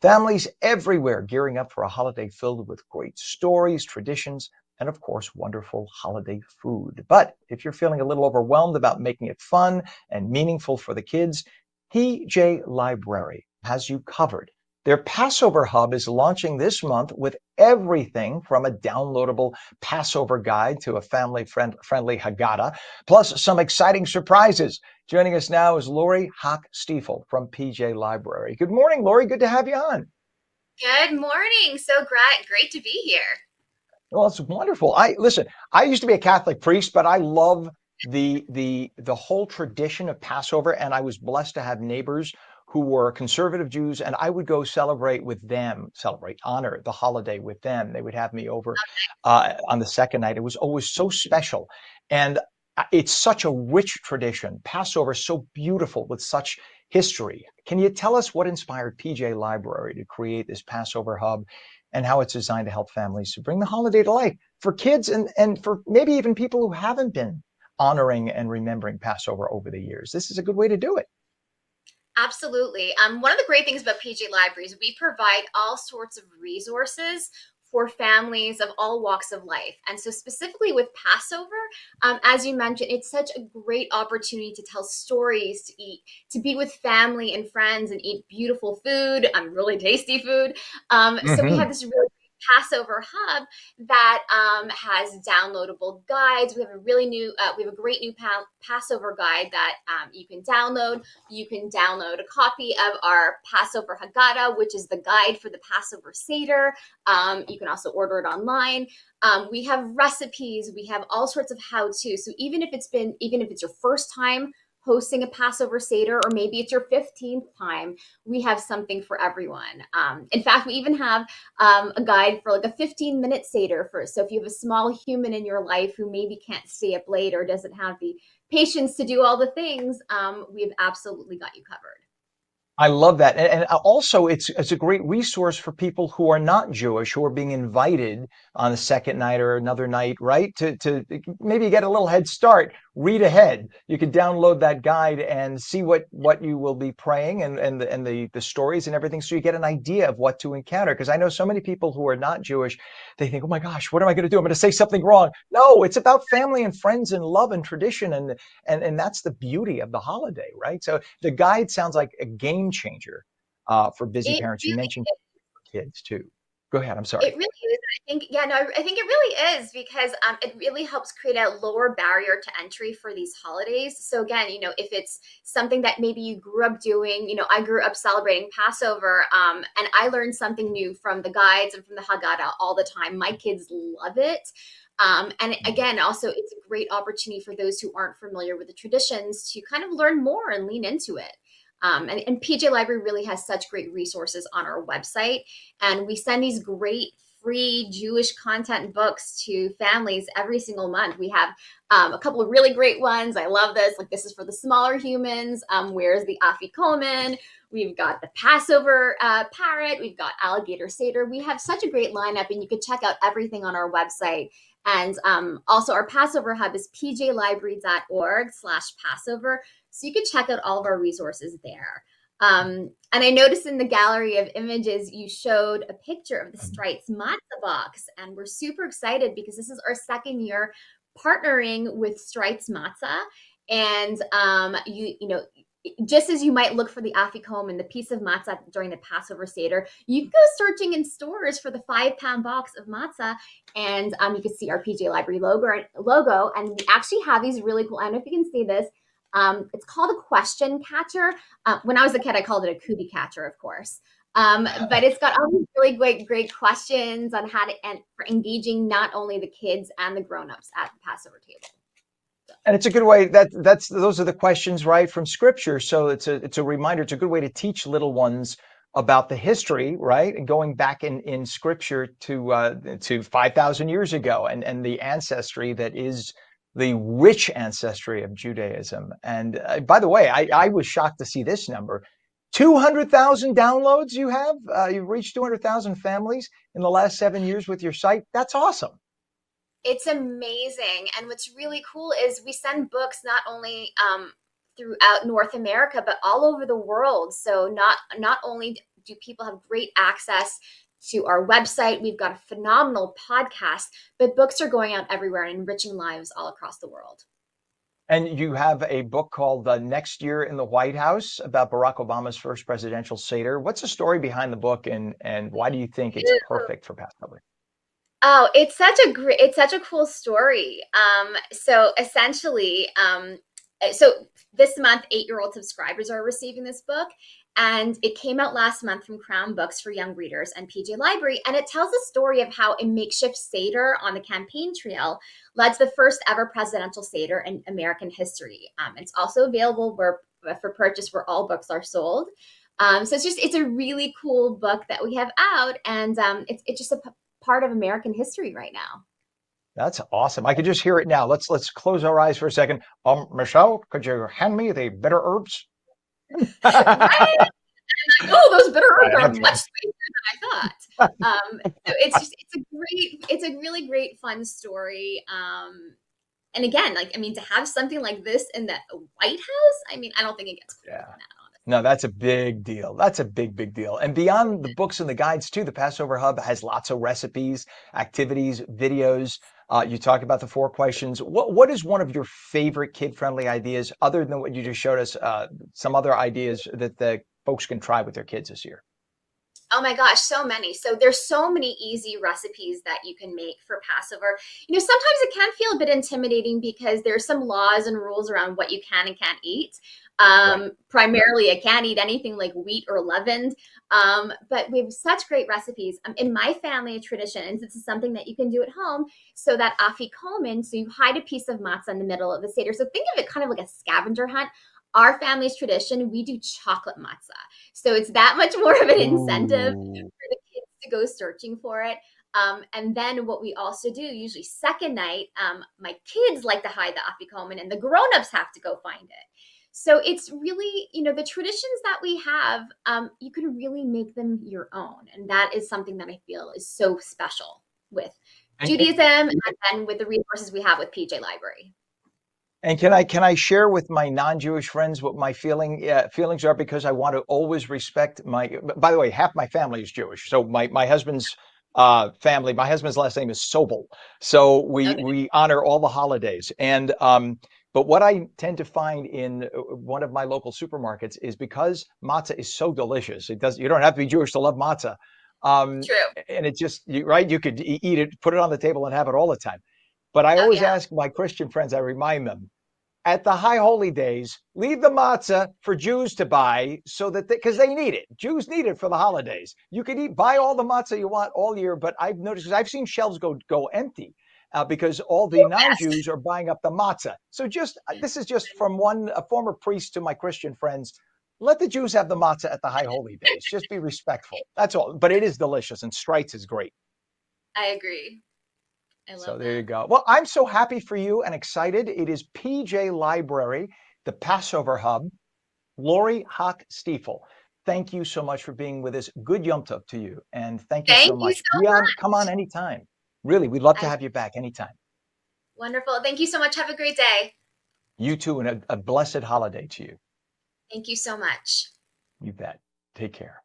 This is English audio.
Families everywhere gearing up for a holiday filled with great stories, traditions, and of course, wonderful holiday food. But if you're feeling a little overwhelmed about making it fun and meaningful for the kids, PJ Library has you covered. Their Passover Hub is launching this month with everything from a downloadable Passover guide to a family-friendly Haggadah, plus some exciting surprises. Joining us now is Lori Hock-Stiefel from PJ Library. Good morning, Lori. Good to have you on. Good morning. So great to be here. Well, it's wonderful. I used to be a Catholic priest, but I love the whole tradition of Passover, and I was blessed to have neighbors who were conservative Jews, and I would go celebrate with them, honor the holiday with them. They would have me over on the second night. It was always so special, and it's such a rich tradition. Passover is so beautiful with such history. Can you tell us what inspired PJ Library to create this Passover hub and how it's designed to help families to bring the holiday to life for kids and for maybe even people who haven't been honoring and remembering Passover over the years? This is a good way to do it. Absolutely. One of the great things about PG Libraries, we provide all sorts of resources for families of all walks of life. And so, specifically with Passover, as you mentioned, it's such a great opportunity to tell stories, to eat, to be with family and friends and eat beautiful food, really tasty food. So, we have Hmm. this really Passover hub that has downloadable guides. We have a really new, we have a great new Passover guide that you can download. You can download a copy of our Passover Haggadah, which is the guide for the Passover Seder. You can also order it online. We have recipes. We have all sorts of how-to. So even if it's your first time hosting a Passover Seder, or maybe it's your 15th time, we have something for everyone. In fact, we even have a guide for like a 15-minute Seder for. So if you have a small human in your life who maybe can't stay up late or doesn't have the patience to do all the things, we've absolutely got you covered. I love that. And also it's a great resource for people who are not Jewish, who are being invited on a second night or another night, right? To maybe get a little head start, read ahead. You could download that guide and see what you will be praying and the stories and everything, so you get an idea of what to encounter. Because I know so many people who are not Jewish, they think, oh my gosh, what am I going to do? I'm going to say something wrong. No, it's about family and friends and love and tradition, and that's the beauty of the holiday, right? So the guide sounds like a game changer for busy It parents. You really mentioned kids too. Go ahead. I'm It sorry. really is. I think, yeah, no, I think it really is because it really helps create a lower barrier to entry for these holidays. So again, if it's something that maybe you grew up doing, I grew up celebrating Passover, and I learned something new from the guides and from the Haggadah all the time. My kids love it. And again, also, it's a great opportunity for those who aren't familiar with the traditions to kind of learn more and lean into it. And PJ Library really has such great resources on our website. And we send these great free Jewish content books to families every single month. We have a couple of really great ones. I love this. Like, this is for the smaller humans. Where's the Afikoman? We've got the Passover parrot. We've got alligator satyr. We have such a great lineup, and you can check out everything on our website. And also, our Passover hub is pjlibrary.org/Passover. So you can check out all of our resources there. And I noticed in the gallery of images, you showed a picture of the Strites matzah box. And we're super excited because this is our second year partnering with Strites matzah. And just as you might look for the afikoman and the piece of matzah during the Passover Seder, you can go searching in stores for the 5-pound box of matzah, and you can see our PJ Library logo. And we actually have these really cool. I don't know if you can see this. It's called a question catcher. When I was a kid, I called it a cookie catcher, of course. But it's got all these really great questions on how to and for engaging not only the kids and the grown-ups at the Passover table. And it's a good way that's those are the questions, right, from scripture. So it's a reminder. It's a good way to teach little ones about the history, right, and going back in scripture to 5,000 years ago, and the ancestry that is the rich ancestry of Judaism. And by the way, I was shocked to see this number. 200,000 downloads you have. You've reached 200,000 families in the last 7 years with your site. That's awesome. It's amazing. And what's really cool is we send books not only throughout North America, but all over the world. So not only do people have great access to our website. We've got a phenomenal podcast, but books are going out everywhere and enriching lives all across the world. And you have a book called Next Year in the White House about Barack Obama's first presidential Seder. What's the story behind the book, and why do you think it's perfect for Passover? Oh, it's such a cool story. So essentially, so this month, 8-year-old subscribers are receiving this book, and it came out last month from Crown Books for Young Readers and PJ Library, and it tells the story of how a makeshift Seder on the campaign trail led to the first ever presidential Seder in American history. It's also available for purchase where all books are sold. So it's a really cool book that we have out, and it's just a part of American history right now. That's awesome. I could just hear it now. Let's close our eyes for a second. Michelle, could you hand me the bitter herbs? Right? Oh, those bitter herbs are That's much right. spicier than I thought. So it's a really great fun story. And again, like I mean, to have something like this in the White House, I mean, I don't think it gets cooler Yeah. than that, honestly. No, that's a big deal. That's a big, big deal. And beyond the books and the guides too, the Passover Hub has lots of recipes, activities, videos. You talk about the 4 questions. What is one of your favorite kid-friendly ideas, other than what you just showed us? Some other ideas that the folks can try with their kids this year. Oh my gosh, so many. So there's so many easy recipes that you can make for Passover. Sometimes it can feel a bit intimidating because there's some laws and rules around what you can and can't eat. Right. Primarily, I can't eat anything like wheat or leavened. But we have such great recipes. In my family, a tradition, and this is something that you can do at home, so that afikomen, so you hide a piece of matzah in the middle of the Seder. So think of it kind of like a scavenger hunt. Our family's tradition, we do chocolate matzah. So it's that much more of an incentive Ooh. for the kids to go searching for it. And then what we also do, usually second night, my kids like to hide the afikoman and the grown-ups have to go find it. So it's really, the traditions that we have, you can really make them your own. And that is something that I feel is so special with And, Judaism and then with the resources we have with PJ Library. And can I share with my non-Jewish friends what my feelings are, because I want to always respect my. By the way, half my family is Jewish, so my husband's family. My husband's last name is Sobel, so we Okay. we honor all the holidays. And but what I tend to find in one of my local supermarkets is, because matzah is so delicious. You don't have to be Jewish to love matzah. Um, True. and it just right, you could eat it, put it on the table, and have it all the time. But I Oh, always yeah. ask my Christian friends, I remind them, at the high holy days, leave the matzah for Jews to buy, so that because they need it. Jews need it for the holidays. You can buy all the matzah you want all year, but I've noticed, because I've seen shelves go empty because all the Yes. non-Jews are buying up the matzah. So this is just from a former priest to my Christian friends. Let the Jews have the matzah at the high holy days. Just be respectful. That's all. But it is delicious, and Strites is great. I agree. I So love there that. you go. Well, I'm so happy for you and excited. It is PJ Library, the Passover Hub. Lori Hock Stiefel, thank you so much for being with us. Good Yom Tov to you. And thank you so Thank you much. so Come on much. anytime. Really, we'd love to I have you back anytime. Wonderful. Thank you so much. Have a great day. You too, and a blessed holiday to you. Thank you so much. You bet. Take care.